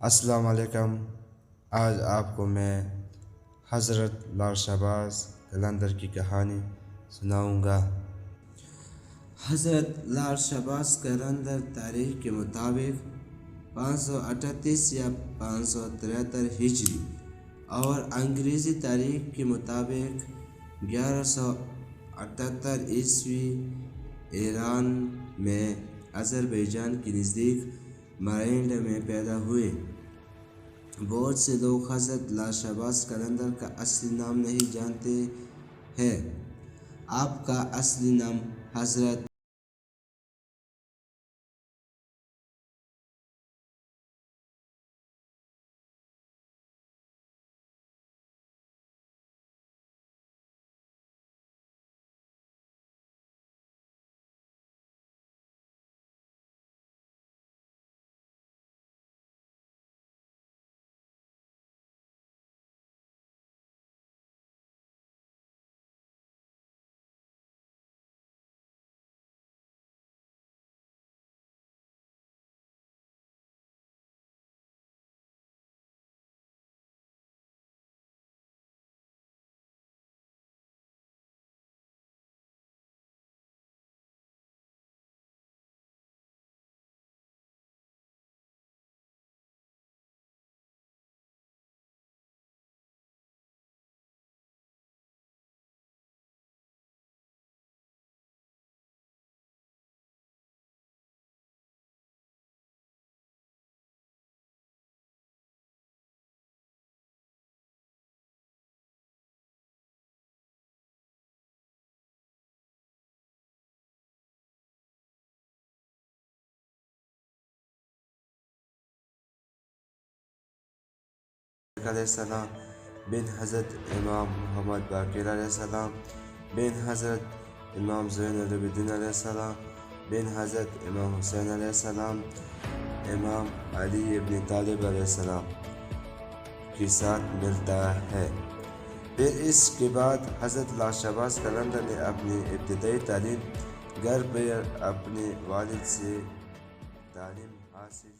السلام علیکم۔ آج آپ کو میں حضرت لال شہباز قلندر کی کہانی سناؤں گا۔ حضرت لال شہباز قلندر تاریخ کے مطابق 538 یا 573 ہجری اور انگریزی تاریخ کے مطابق 1178 عیسوی ایران میں آذربائیجان کے نزدیک مرینڈ میں پیدا ہوئے۔ بہت سے لوگ حضرت لال شہباز قلندر کا اصلی نام نہیں جانتے ہیں۔ آپ کا اصلی نام حضرت علیہ السلام بن حضرت امام محمد باقر علیہ السلام بن حضرت امام زین العابدین علیہ السلام بن حضرت امام حسین علیہ السلام امام علی ابن طالب علیہ السلام کے ساتھ ملتا ہے۔ پھر اس کے بعد حضرت لال شہباز قلندر نے اپنی ابتدائی تعلیم گھر پر اپنے والد سے تعلیم حاصل